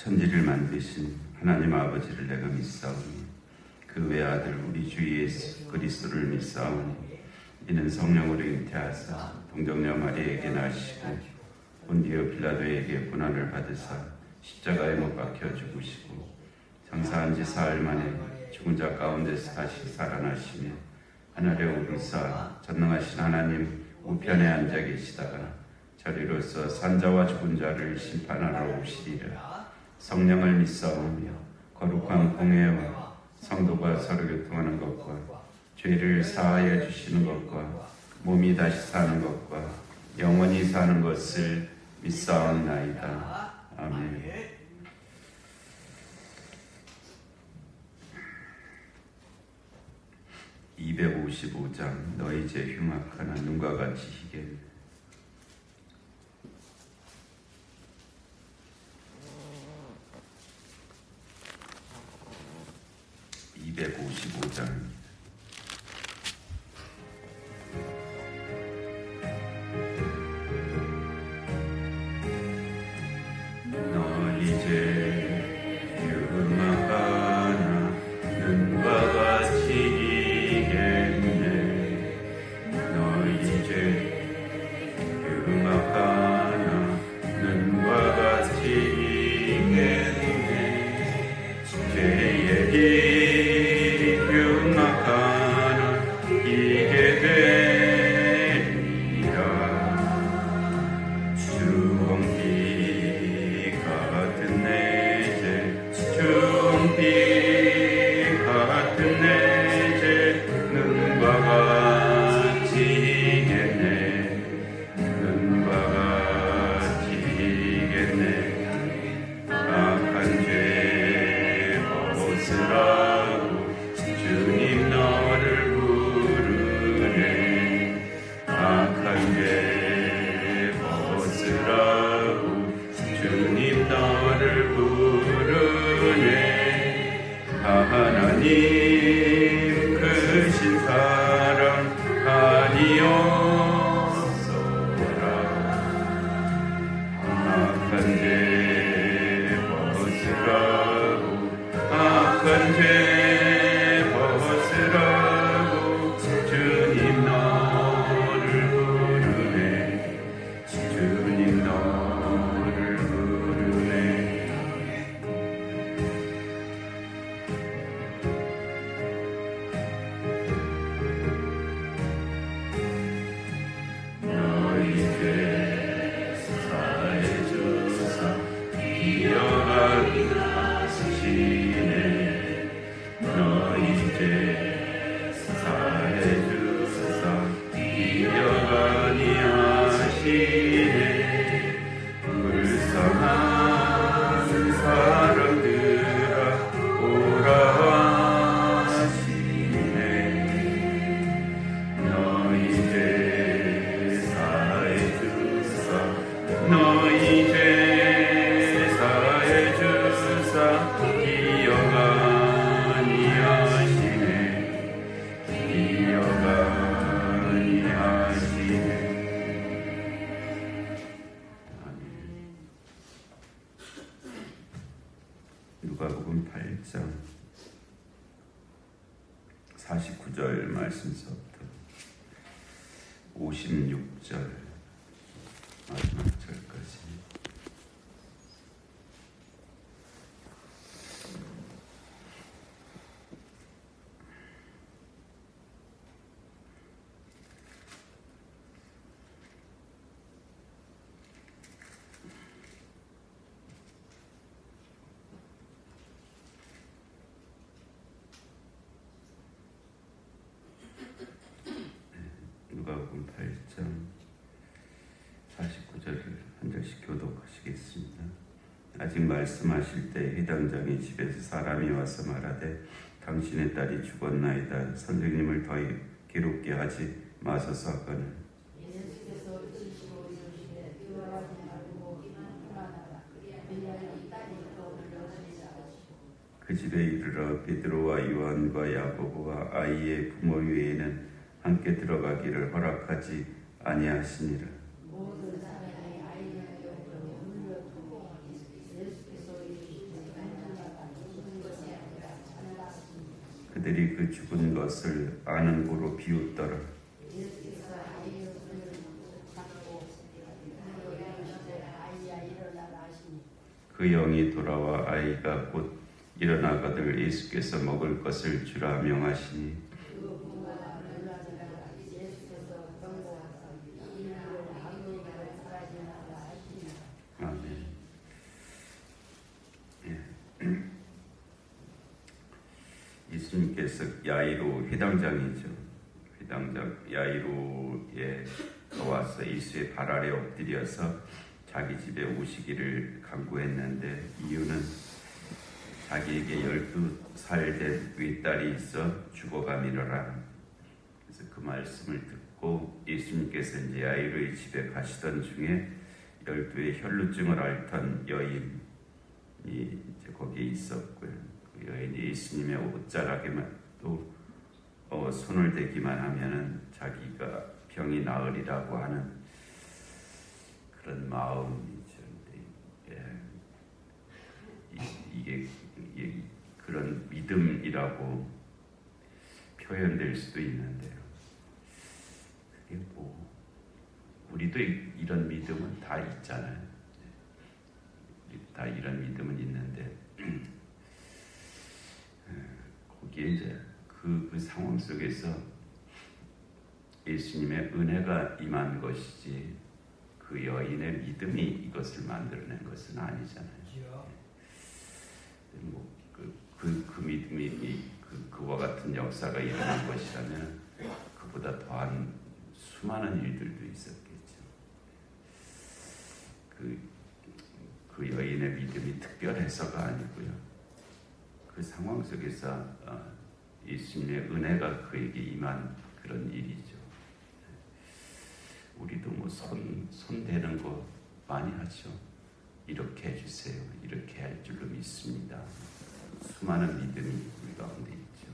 천지를 만드신 하나님 아버지를 내가 믿사오니 그 외아들 우리 주 예수 그리스도를 믿사오니 이는 성령으로 잉태하사 동정녀 마리에게 나시고 본디오 빌라도에게 고난을 받으사 십자가에 못 박혀 죽으시고 장사한 지 사흘 만에 죽은 자 가운데서 다시 살아나시며 하늘에 오르사 전능하신 하나님 우편에 앉아 계시다가 저리로서 산자와 죽은 자를 심판하러 오시리라. 성령을 믿사오며 거룩한 공회와 성도가 서로 교통하는 것과 죄를 사하여 주시는 것과 몸이 다시 사는 것과 영원히 사는 것을 믿사옵나이다. 아멘. (255장) 너희 죄 흉악하나 눈과 같이 희게 255장 너희 죄 흉악하나 눈과 같이 희겠네. 너희 죄 흉악하나 눈과 같이 희겠네. 죄의 길이 흉악하나 이게 되리라. 주홍빛 같은 내 죄 주홍빛 같은 내 죄 눈과 같이 희겠네. 눈과 같이 희겠네. 악한 죄 벗으라고 주님 너를 부르네. 악한 죄 벗으라고 주님 너를 부르네. 하나님 크신 사랑 아니었소라. 악한 죄 벗으라고 악한 죄 벗으라고 주님 너를 부르네. 주님 너를 부르네. 너희 죄 사해 주사 기억하게 하시네. 너희 죄 사해 주사 기억하게 하시네. 불쌍한 사람들아 오라 하시네. 너희 죄 사해 주사 너희 죄 사해 주사 기억하니 하시네. 기억하니 하시네. 아멘. 누가복음 8장 49절 말씀서부터 56절 마지막 절까지. 누가복음 8장 49절을 한 절씩 교독하시겠습니다. 아직 말씀하실 때 회당장이 집에서 사람이 와서 말하되 당신의 딸이 죽었나이다. 선생님을 더 괴롭게 하지 마소서 하거늘 그 집에 이르러 베드로와 요한과 야고보와 아이의 부모 외에는 함께 들어가기를 허락하지 아니하시니라. 그들이 그 죽은 것을 아는 고로 비웃더라. 그 영이 돌아와 아이가 곧 일어나거늘 예수께서 먹을 것을 주라 명하시니 아멘. 예수님께서 야이로 회당장이죠. 회당장 야이로에 와서 예수의 발 아래 엎드려서 자기 집에 오시기를 간구했는데 이유는 자기에게 12살 된 외딸이 있어 죽어가미러라. 그래서 그 말씀을 듣고 예수님께서 이제 야이로의 집에 가시던 중에 12의 혈루증을 앓던 여인이 이제 거기에 있었고요. 그 여인이 예수님의 옷자락에만 또 손을 대기만 하면은 자기가 병이 나으리라고 하는 그런 마음이죠. 이게 그런 믿음이라고 표현될 수도 있는데요. 그게 뭐 우리도 이런 믿음은 다 있잖아요. 다 이런 믿음은 있는데 거기에 이제 그 상황 속에서 예수님의 은혜가 임한 것이지 그 여인의 믿음이 이것을 만들어낸 것은 아니잖아요. 그 믿음이 그와 같은 역사가 일어난 것이라면 그보다 더한 수많은 일들도 있었겠죠. 그 여인의 믿음이 특별해서가 아니고요. 그 상황 속에서 예수님의 은혜가 그에게 임한 그런 일이죠. 우리도 뭐 손 대는 거 많이 하죠. 이렇게 해주세요. 이렇게 할 줄로 믿습니다. 수많은 믿음이 우리 가운데 있죠.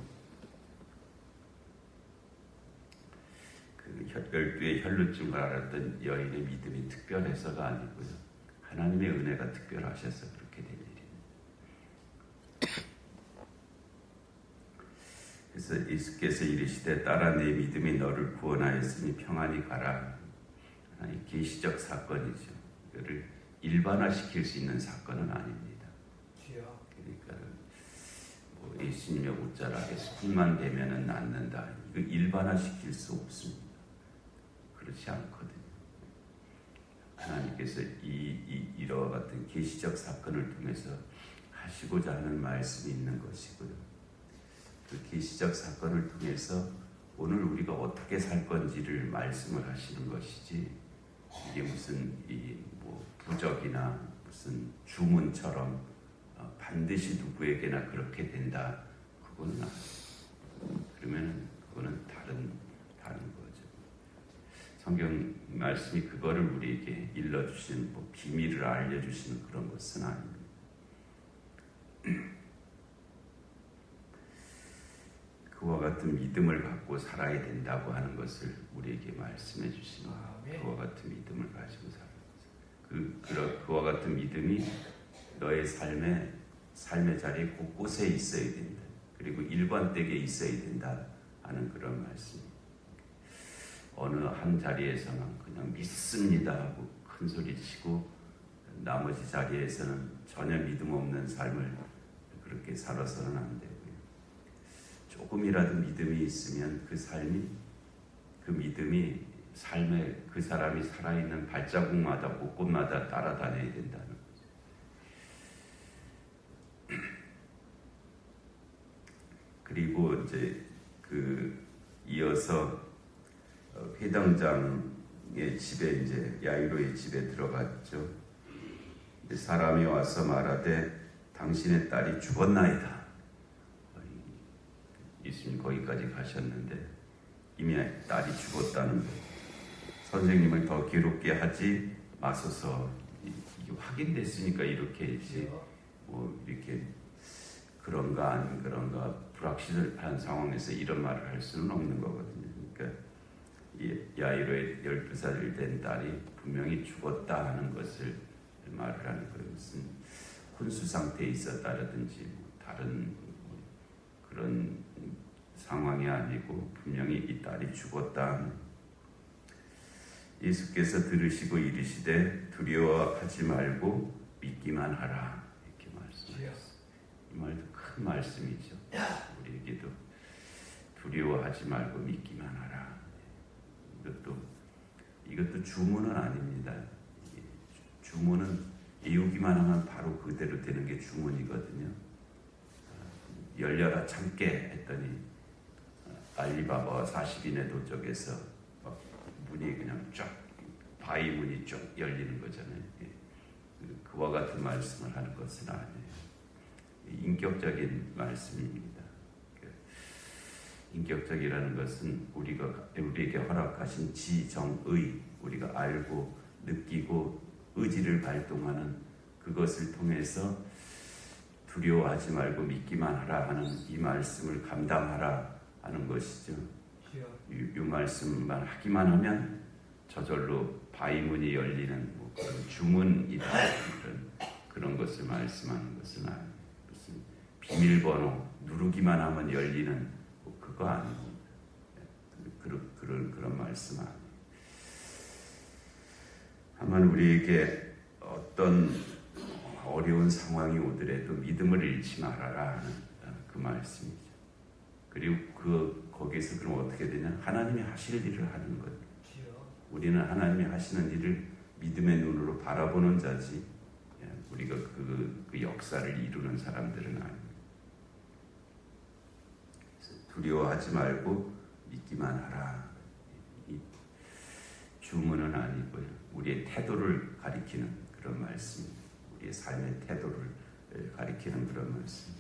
그 12의 혈루증을 앓았던 여인의 믿음이 특별해서가 아니고요. 하나님의 은혜가 특별하셔서 그렇게 된 일입니다. 그래서 예수께서 이르시되 딸아 내 믿음이 너를 구원하였으니 평안히 가라. 하나님 계시적 사건이죠. 이거를 일반화시킬 수 있는 사건은 아닙니다. 그러니까 뭐 예수님의 옷자락에 손만 대면은 낫는다. 이거 일반화시킬 수 없습니다. 그렇지 않거든요. 하나님께서 이와 같은 계시적 사건을 통해서 하시고자 하는 말씀이 있는 것이고요. 그 계시적 사건을 통해서 오늘 우리가 어떻게 살 건지를 말씀을 하시는 것이지 이게 무슨 뭐 부적이나 무슨 주문처럼 반드시 누구에게나 그렇게 된다. 그거는 아니에요. 그러면 그거는 다른 거죠. 성경 말씀이 그거를 우리에게 일러주시는 뭐 비밀을 알려주시는 그런 것은 아닙니다. 그와 같은 믿음을 갖고 살아야 된다고 하는 것을 우리에게 말씀해 주시는 그와 같은 믿음을 가지고 살아야 그와 같은 믿음이 너의 삶의 자리에 곳곳에 있어야 된다. 그리고 일관되게 있어야 된다 하는 그런 말씀입니다. 어느 한 자리에서만 그냥 믿습니다 하고 큰 소리 치고 나머지 자리에서는 전혀 믿음 없는 삶을 그렇게 살아서는 안 되고요. 조금이라도 믿음이 있으면 그 믿음이 삶에 그 사람이 살아있는 발자국마다 곳곳마다 따라다녀야 된다는 거죠. 그리고 이제 이어서 회당장의 집에 이제 야이로의 집에 들어갔죠. 사람이 와서 말하되 당신의 딸이 죽었나이다. 예수님 거기까지 가셨는데 이미 딸이 죽었다는 거예요. 선생님을 더 괴롭게 하지 마소서. 이게 확인됐으니까 이렇게 했지. 뭐 이렇게 그런가 안 그런가 불확실한 상황에서 이런 말을 할 수는 없는 거거든요. 그러니까 야이로의 12살 된 딸이 분명히 죽었다 하는 것을 말을 하는 거예요. 무슨 혼수 상태에 있었다라든지 뭐 다른 그런 상황이 아니고 분명히 이 딸이 죽었다. 예수께서 들으시고 이르시되 두려워하지 말고 믿기만 하라 이렇게 말씀하셨어요. 이 말도 큰 말씀이죠. 우리에게도 두려워하지 말고 믿기만 하라. 이것도 주문은 아닙니다. 주문은 이루기만 하면 바로 그대로 되는 게 주문이거든요. 열려라 참깨 했더니 알리바바와 40인의 도적에서 문이 그냥 쫙 바위 문이 쫙 열리는 거잖아요. 그와 같은 말씀을 하는 것은 아니에요. 인격적인 말씀입니다. 인격적이라는 것은 우리에게 허락하신 지정의, 우리가 알고 느끼고 의지를 발동하는 그것을 통해서 두려워하지 말고 믿기만 하라 하는 이 말씀을 감당하라 하는 것이죠. 이 말씀만 하기만 하면 저절로 바위문이 열리는 그런 주문이다. 그런 것을 말씀하는 것은 아니에요. 무슨 비밀번호 누르기만 하면 열리는 그거 아닙니다. 그런 말씀 아니에요. 다만 우리에게 어떤 어려운 상황이 오더라도 믿음을 잃지 말아라 하는 그 말씀이죠. 그리고 거기에서 그럼 어떻게 되냐? 하나님이 하실 일을 하는 거예요. 우리는 하나님이 하시는 일을 믿음의 눈으로 바라보는 자지, 우리가 그 역사를 이루는 사람들은 아닙니다. 두려워하지 말고 믿기만 하라. 이 주문은 아니고요. 우리의 태도를 가리키는 그런 말씀입니다. 우리의 삶의 태도를 가리키는 그런 말씀.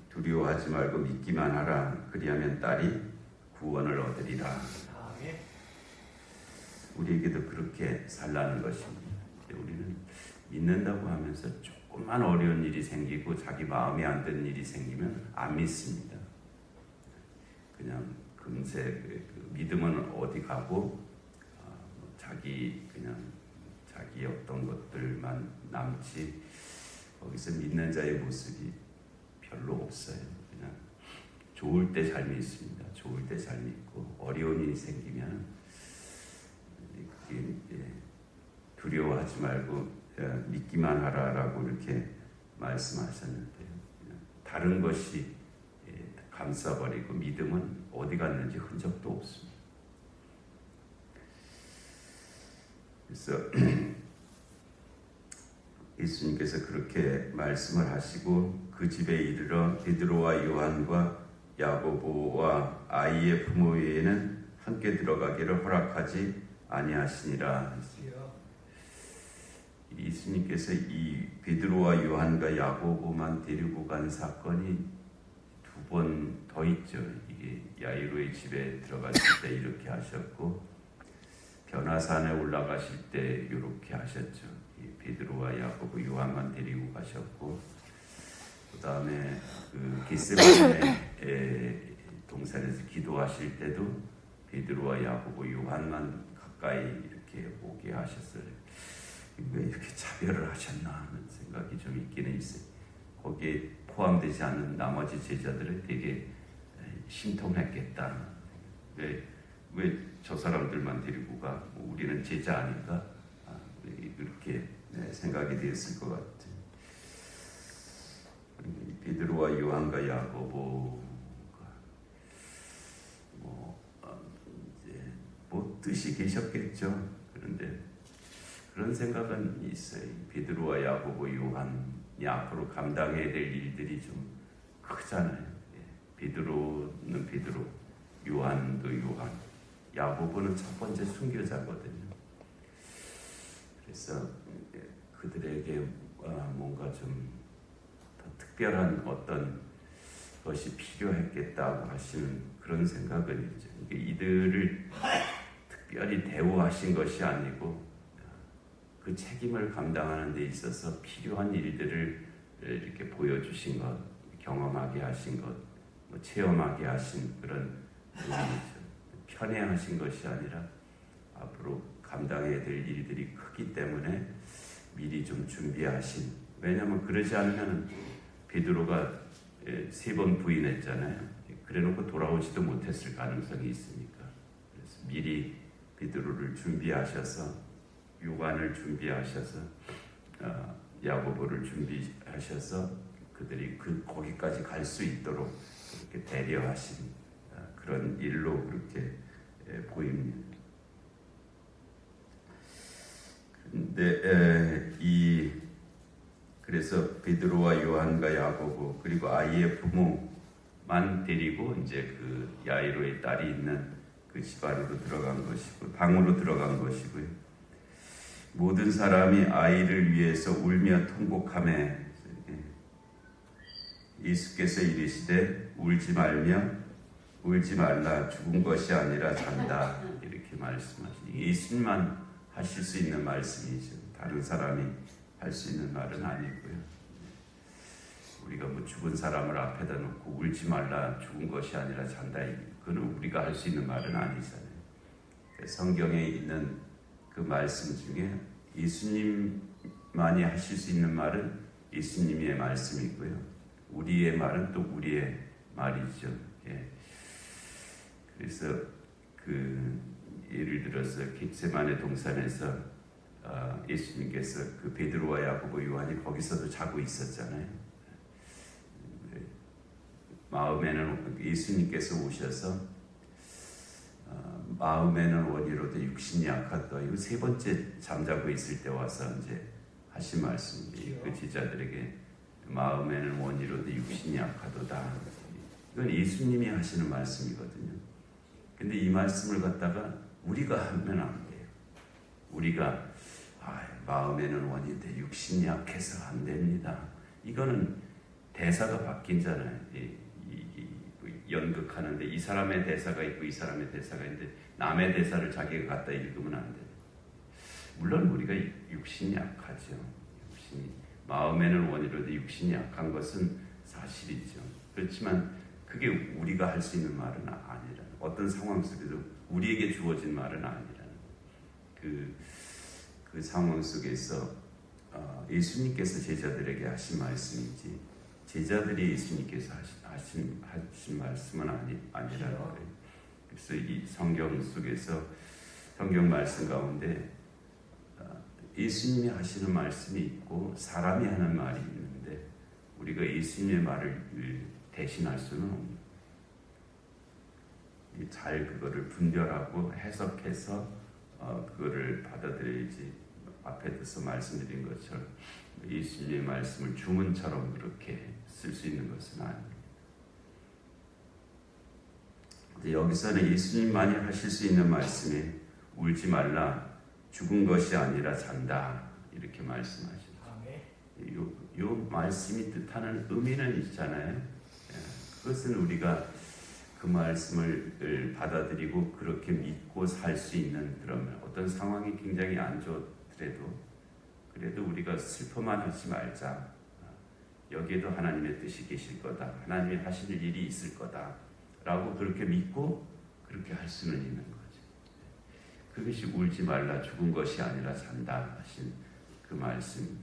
두려워하지 말고 믿기만 하라. 그리하면 딸이 구원을 얻으리라. 우리에게도 그렇게 살라는 것입니다. 우리는 믿는다고 하면서 조금만 어려운 일이 생기고 자기 마음에 안 드는 일이 생기면 안 믿습니다. 그냥 금세 믿음은 어디 가고 자기 어떤 것들만 남지 거기서 믿는 자의 모습이 별로 없어요. 그냥 좋을 때 잘 믿습니다. 좋을 때 잘 믿고 어려운 일이 생기면 두려워하지 말고 믿기만 하라라고 이렇게 말씀하셨는데요. 다른 것이 감싸버리고 믿음은 어디 갔는지 흔적도 없습니다. 그래서 예수님께서 그렇게 말씀을 하시고 그 집에 이르러 베드로와 요한과 야고보와 아이의 부모 외에는 함께 들어가기를 허락하지 아니하시니라. 예수님께서 이 베드로와 요한과 야고보만 데리고 간 사건이 두 번 더 있죠. 이게 야이로의 집에 들어갔을 때 이렇게 하셨고 변화산에 올라가실 때 이렇게 하셨죠. 베드로와 야고보 요한만 데리고 가셨고 그 다음에 그 겟세마네 동산에서 기도하실 때도 베드로와 야고보 요한만 가까이 이렇게 오게 하셨어요. 왜 이렇게 차별을 하셨나 하는 생각이 좀 있기는 있어요. 거기에 포함되지 않은 나머지 제자들은 되게 심통했겠다. 왜 저 사람들만 데리고 가? 우리는 제자 아닌가? 이렇게 생각이 되었을 것 같아요. 베드로와 요한과 야고보가 뜻이 계셨겠죠. 그런데 그런 생각은 있어요. 베드로와 야고보, 요한이 앞으로 감당해야 될 일들이 좀 크잖아요. 베드로는 베드로, 요한도 요한, 야고보는 첫 번째 순교자거든요. 그래서 그들에게 뭔가 좀 더 특별한 어떤 것이 필요했겠다고 하시는 그런 생각은 있죠. 이들을 특별히 대우하신 것이 아니고 그 책임을 감당하는 데 있어서 필요한 일들을 이렇게 보여주신 것, 경험하게 하신 것, 체험하게 하신 그런 의미죠. 편애하신 것이 아니라 앞으로 감당해야 될 일들이 크기 때문에 미리 좀 준비하신. 왜냐하면 그러지 않으면 베드로가 세 번 부인했잖아요. 그래놓고 돌아오지도 못했을 가능성이 있으니까. 그래서 미리 베드로를 준비하셔서 유관을 준비하셔서 야고보를 준비하셔서 그들이 거기까지 갈 수 있도록 그렇게 배려하신 그런 일로 그렇게 보입니다. 근데 그래서 베드로와 요한과 야고보 그리고 아이의 부모만 데리고 이제 그 야이로의 딸이 있는 그 집 안으로 들어간 것이고 방으로 들어간 것이고요. 모든 사람이 아이를 위해서 울며 통곡하며 예수께서 이르시되 울지 말라 죽은 것이 아니라 잔다 이렇게 말씀하시니 예수님만 하실 수 있는 말씀이죠. 다른 사람이 할 수 있는 말은 아니고요. 우리가 뭐 죽은 사람을 앞에다 놓고 울지 말라 죽은 것이 아니라 잔다 그거는 우리가 할 수 있는 말은 아니잖아요. 성경에 있는 그 말씀 중에 예수님만이 하실 수 있는 말은 예수님의 말씀이고요. 우리의 말은 또 우리의 말이죠. 그래서 예를 들어서 겟세마네 동산에서 예수님께서 그 베드로와 야고보 요한이 거기서도 자고 있었잖아요. 마음에는 예수님께서 오셔서 마음에는 원이로도 육신이 약하다. 이거 세 번째 잠자고 있을 때 와서 이제 하신 말씀이 그 제자들에게 마음에는 원이로도 육신이 약하도다. 이건 예수님이 하시는 말씀이거든요. 근데 이 말씀을 갖다가 우리가 하면 안 돼요. 우리가 마음에는 원인데 육신이 약해서 안 됩니다. 이거는 대사가 바뀐잖아요. 연극하는데 이 사람의 대사가 있고 이 사람의 대사가 있는데 남의 대사를 자기가 갖다 읽으면 안 돼요. 물론 우리가 육신이 약하죠. 마음에는 원이로도 육신이 약한 것은 사실이죠. 그렇지만 그게 우리가 할 수 있는 말은 아니라 어떤 상황 속에도 우리에게 주어진 말은 아니라는 그 상황 속에서 예수님께서 제자들에게 하신 말씀이지 제자들이 예수님께서 하신 말씀은 아니라는 거예요. 그래서 이 성경 속에서 성경 말씀 가운데 예수님이 하시는 말씀이 있고 사람이 하는 말이 있는데 우리가 예수님의 말을 대신할 수는 없는. 잘 그거를 분별하고 해석해서 그거를 받아들여야지. 앞에서 말씀드린 것처럼 예수님의 말씀을 주문처럼 그렇게 쓸 수 있는 것은 아닙니다. 근데 여기서는 예수님만이 하실 수 있는 말씀이 울지 말라 죽은 것이 아니라 잔다 이렇게 말씀하시죠. 요 말씀이 뜻하는 의미는 있잖아요. 그것은 우리가 그 말씀을 받아들이고 그렇게 믿고 살 수 있는 그러면 어떤 상황이 굉장히 안 좋더라도 그래도 우리가 슬퍼만 하지 말자. 여기에도 하나님의 뜻이 계실 거다. 하나님이 하실 일이 있을 거다. 라고 그렇게 믿고 그렇게 할 수는 있는 거죠. 그것이 울지 말라 죽은 것이 아니라 잔다 하신 그 말씀.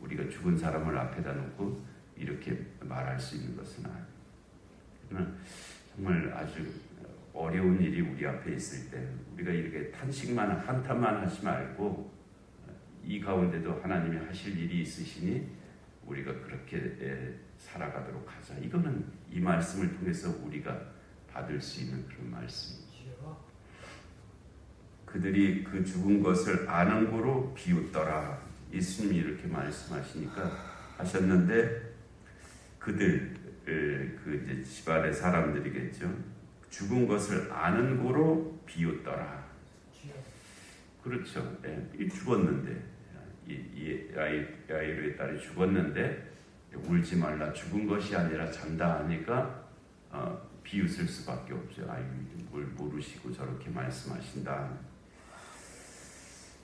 우리가 죽은 사람을 앞에다 놓고 이렇게 말할 수 있는 것은 아니에요. 그러나 정말 아주 어려운 일이 우리 앞에 있을 때 우리가 이렇게 한탄만 하지 말고 이 가운데도 하나님이 하실 일이 있으시니 우리가 그렇게 살아가도록 하자. 이거는 이 말씀을 통해서 우리가 받을 수 있는 그런 말씀이죠. 그들이 그 죽은 것을 아는 고로 비웃더라. 예수님이 이렇게 하셨는데 그들 그 이제 집안의 사람들이겠죠. 죽은 것을 아는 고로 비웃더라. 그렇죠. 죽었는데 야이로의 딸이 죽었는데 울지 말라 죽은 것이 아니라 잔다 하니까 비웃을 수밖에 없죠. 뭘 모르시고 저렇게 말씀하신다.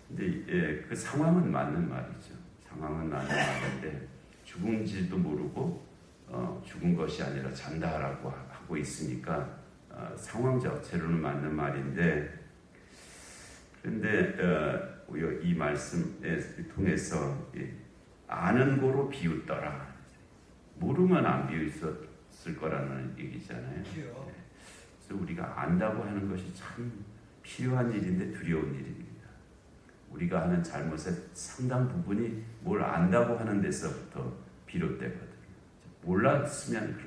근데 그 상황은 맞는 말이죠. 상황은 맞는 말인데 죽은지도 모르고 죽은 것이 아니라 잔다라고 하고 있으니까 상황 자체로는 맞는 말인데 그런데 이 말씀에 통해서 아는 고로 비웃더라. 모르면 안 비웃었을 거라는 얘기잖아요. 그래서 우리가 안다고 하는 것이 참 필요한 일인데 두려운 일입니다. 우리가 하는 잘못의 상당 부분이 뭘 안다고 하는 데서부터 비롯되거든요. 몰랐으면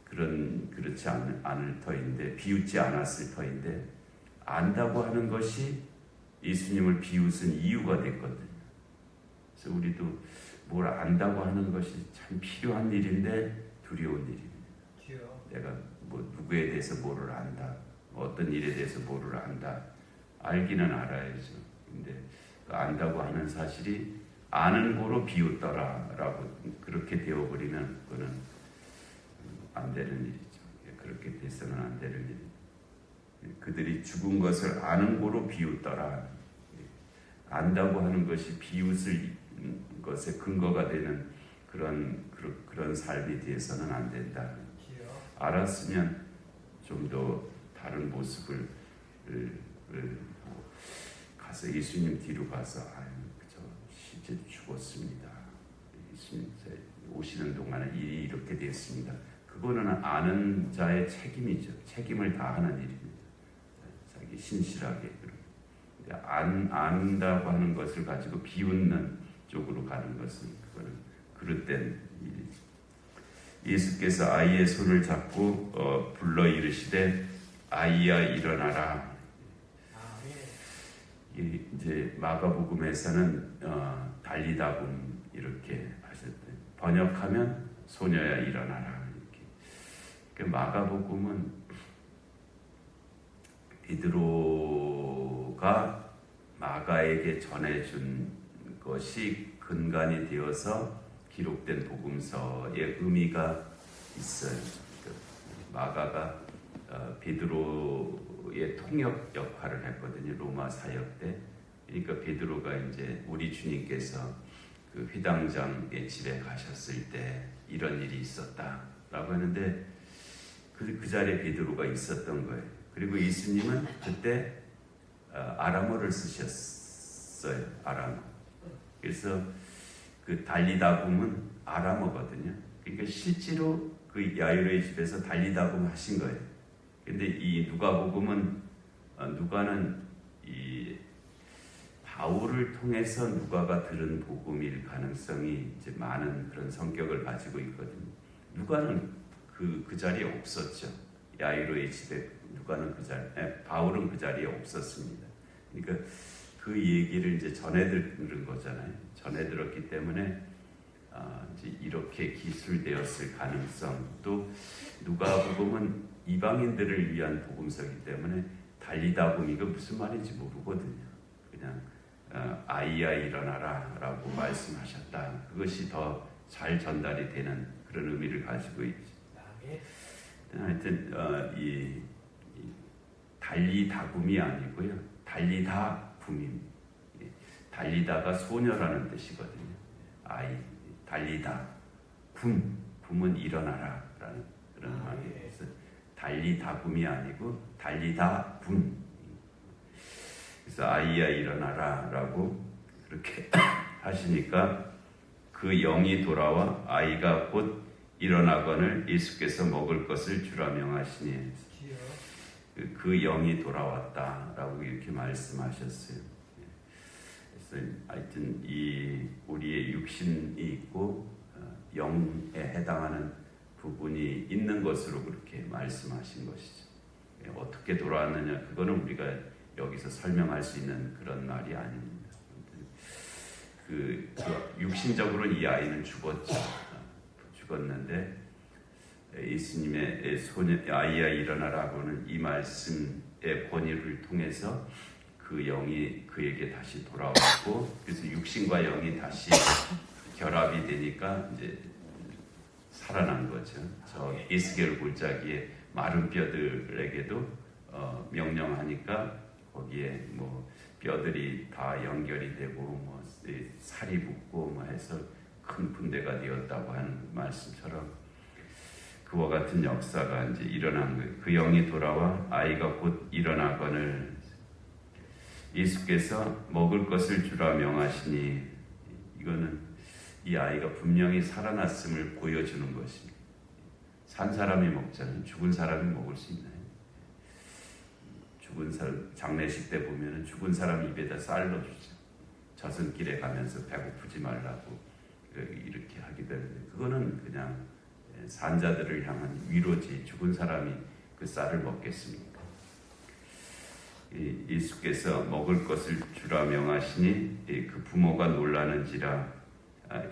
그렇지 않을 터인데, 비웃지 않았을 터인데, 안다고 하는 것이 예수님을 비웃은 이유가 됐거든요. 그래서 우리도 뭘 안다고 하는 것이 참 필요한 일인데 두려운 일입니다. 내가 뭐 누구에 대해서 뭐를 안다, 어떤 일에 대해서 뭐를 안다, 알기는 알아야죠. 근데 안다고 하는 사실이 아는 고로 비웃더라라고 그렇게 되어버리면 그거는 안 되는 일이죠. 그렇게 돼서는 안 되는 일입니다. 그들이 죽은 것을 아는 고로 비웃더라. 안다고 하는 것이 비웃을 것의 근거가 되는 그런 삶이 되어서는 안 된다. 알았으면 좀 더 다른 모습을 가서 예수님 뒤로 가서 그저 실제 죽었습니다. 예수님 오시는 동안에 일이 이렇게 됐습니다. 그거는 아는 자의 책임이죠. 책임을 다하는 일입니다. 자기 신실하게. 안다고 하는 것을 가지고 비웃는 쪽으로 가는 것은 그거는 그릇된 일이죠. 예수께서 아이의 손을 잡고 불러 이르시되 아이야 일어나라. 이제 마가복음에서는 달리다금 이렇게 하셨대. 번역하면 소녀야 일어나라. 이렇게. 마가복음은 베드로가 마가에게 전해준 것이 근간이 되어서 기록된 복음서의 의미가 있어요. 마가가 베드로의 통역 역할을 했거든요. 로마 사역 때. 그러니까 베드로가 이제 우리 주님께서 그 회당장의 집에 가셨을 때 이런 일이 있었다라고 하는데 그 자리에 베드로가 있었던 거예요. 그리고 예수님은 그때 아람어를 쓰셨어요. 아람어. 그래서 그 달리다금은 아람어거든요. 그러니까 실제로 그 야이로의 집에서 달리다금 하신 거예요. 근데 이 누가복음은 누가는 이 바울을 통해서 누가가 들은 복음일 가능성이 이제 많은 그런 성격을 가지고 있거든요. 누가는 그 자리에 없었죠. 야이로의 집에 바울은 그 자리에 없었습니다. 그러니까 그 얘기를 이제 전해 들은 거잖아요. 전해 들었기 때문에 이제 이렇게 기술되었을 가능성, 또 누가복음은 이방인들을 위한 복음서이기 때문에 달리다금 이거 무슨 말인지 모르거든요. 그냥 아이야 일어나라라고 말씀하셨다. 그것이 더 잘 전달이 되는 그런 의미를 가지고 있죠. 하여튼 이 달리다금이 아니고요. 달리다금입니다. 달리다가 소녀라는 뜻이거든요. 아이, 달리다, 굼은 일어나라라는 그런 말이에요. 그래서 달리다금이 아니고 달리다굼. 그래서 아이야 일어나라라고 그렇게 하시니까 그 영이 돌아와 아이가 곧 일어나거늘 예수께서 먹을 것을 주라 명하시니 그 영이 돌아왔다라고 이렇게 말씀하셨어요. 그래서 하여튼 이 우리의 육신이 있고 영에 해당하는 부분이 있는 것으로 그렇게 말씀하신 것이죠. 어떻게 돌아왔느냐 그거는 우리가 여기서 설명할 수 있는 그런 말이 아닙니다. 그 육신적으로 이 아이는 죽었는데 예수님의 소녀 아이야 일어나라고는 이 말씀의 권위를 통해서 그 영이 그에게 다시 돌아왔고 그래서 육신과 영이 다시 결합이 되니까 이제 살아난 거죠. 저 에스겔 골짜기에 마른 뼈들에게도 명령하니까 거기에 뭐 뼈들이 다 연결이 되고 뭐 살이 붙고 뭐 해서 큰 분대가 되었다고 하는 말씀처럼 그와 같은 역사가 이제 일어난 거예요. 그 영이 돌아와 아이가 곧 일어나거늘 예수께서 먹을 것을 주라 명하시니 이거는 이 아이가 분명히 살아났음을 보여주는 것입니다. 산 사람이 먹잖아요. 죽은 사람이 먹을 수 있나요? 죽은 사람 장례식 때 보면은 죽은 사람 입에다 쌀 넣어주죠. 저승길에 가면서 배고프지 말라고 이렇게 하기도 하는데 그거는 그냥 산자들을 향한 위로지 죽은 사람이 그 쌀을 먹겠습니까? 예수께서 먹을 것을 주라 명하시니 그 부모가 놀라는지라.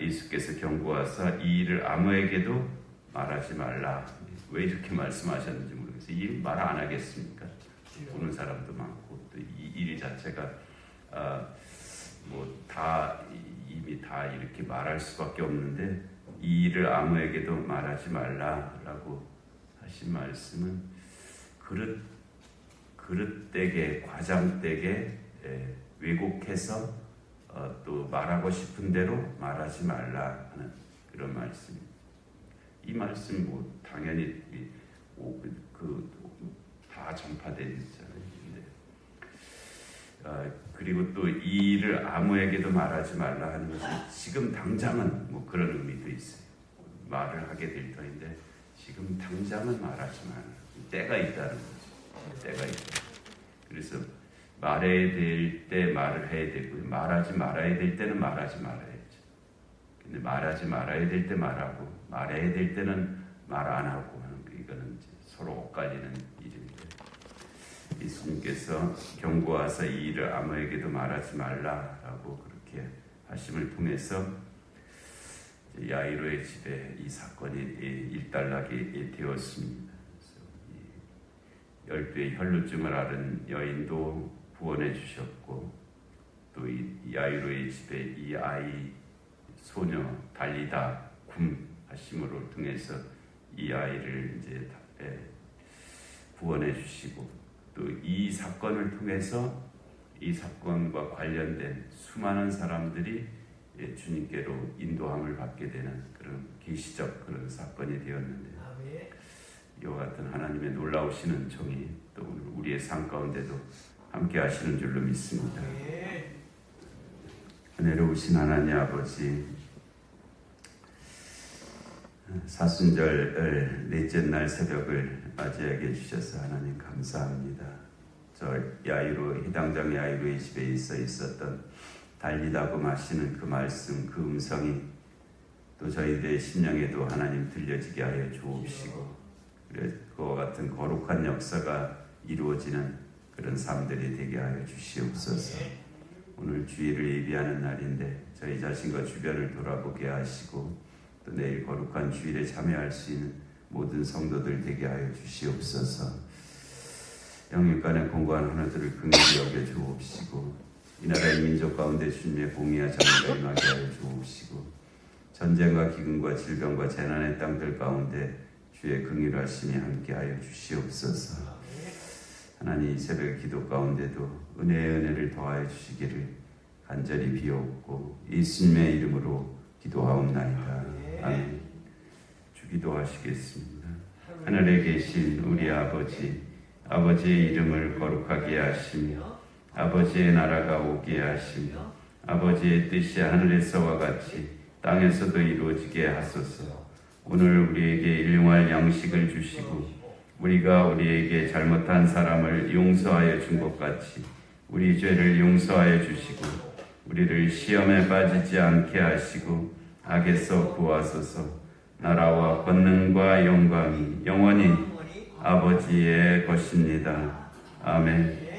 예수께서 경고하사 이 일을 아무에게도 말하지 말라. 왜 이렇게 말씀하셨는지 모르겠어요. 이 일 말 안 하겠습니까? 보는 사람도 많고 또 이 일 자체가 뭐 다 이미 다 이렇게 말할 수밖에 없는데 이 일을 아무에게도 말하지 말라라고 하신 말씀은 그릇되게 과장되게 왜곡해서 또 말하고 싶은 대로 말하지 말라 하는 그런 말씀입니다. 이 말씀 뭐 당연히 다 전파되잖아요. 그리고 또 이 일을 아무에게도 말하지 말라 하는 것은 지금 당장은 뭐 그런 의미도 있어요. 말을 하게 될 터인데 지금 당장은 말하지 말라. 때가 있다는 거죠. 때가 있다. 그래서 말해야 될 때 말을 해야 되고요. 말하지 말아야 될 때는 말하지 말아야죠. 근데 말하지 말아야 될 때 말하고 말해야 될 때는 말 안 하고 하는 이거는 이제 서로 엇갈리는 일인데 예수님께서 경고하사 이 일을 아무에게도 말하지 말라라고 그렇게 하심을 통해서 야이로의 집에 이 사건이 일단락이 되었습니다. 12의 혈루증을 앓은 여인도 구원해 주셨고 또 이 야이로의 집에 이 아이 소녀 달리다 굼 하심으로 통해서 이 아이를 이제 구원해 주시고 또 이 사건을 통해서 이 사건과 관련된 수많은 사람들이 주님께로 인도함을 받게 되는 그런 계시적 그런 사건이 되었는데 이와 같은 하나님의 놀라우신 은총이 또 오늘 우리의 삶 가운데도 함께 하시는 줄로 믿습니다. 은혜로우신 하나님 아버지, 사순절 넷째 날 새벽을 맞이하게 해주셔서 하나님 감사합니다. 저 야이로 해당장 야이로의 집에 있었던 달리다고 마시는 그 말씀, 그 음성이 또 저희들의 심령에도 하나님 들려지게 하여 주옵시고 그와 같은 거룩한 역사가 이루어지는 그런 삶들이 되게 하여 주시옵소서. 오늘 주일을 예비하는 날인데 저희 자신과 주변을 돌아보게 하시고 또 내일 거룩한 주일에 참여할 수 있는 모든 성도들 되게 하여 주시옵소서. 영육 간의 공고한 하나들을 긍휼히 여겨 주옵시고 이 나라의 민족 가운데 주님의 공의와 정의가 임하게 하여 주옵시고 전쟁과 기근과 질병과 재난의 땅들 가운데 주의 긍휼하심이 함께하여 주시옵소서. 하나님 이 새벽 기도 가운데도 은혜의 은혜를 더하여 주시기를 간절히 비옵고 예수님의 이름으로 기도하옵나이다. 아멘. 주기도 하시겠습니다. 하늘에 계신 우리 아버지, 아버지의 이름을 거룩하게 하시며 아버지의 나라가 오게 하시며 아버지의 뜻이 하늘에서와 같이 땅에서도 이루어지게 하소서. 오늘 우리에게 일용할 양식을 주시고 우리가 우리에게 잘못한 사람을 용서하여 준 것 같이 우리 죄를 용서하여 주시고 우리를 시험에 빠지지 않게 하시고 악에서 구하소서. 나라와 권능과 영광이 영원히 아버지의 것입니다. 아멘.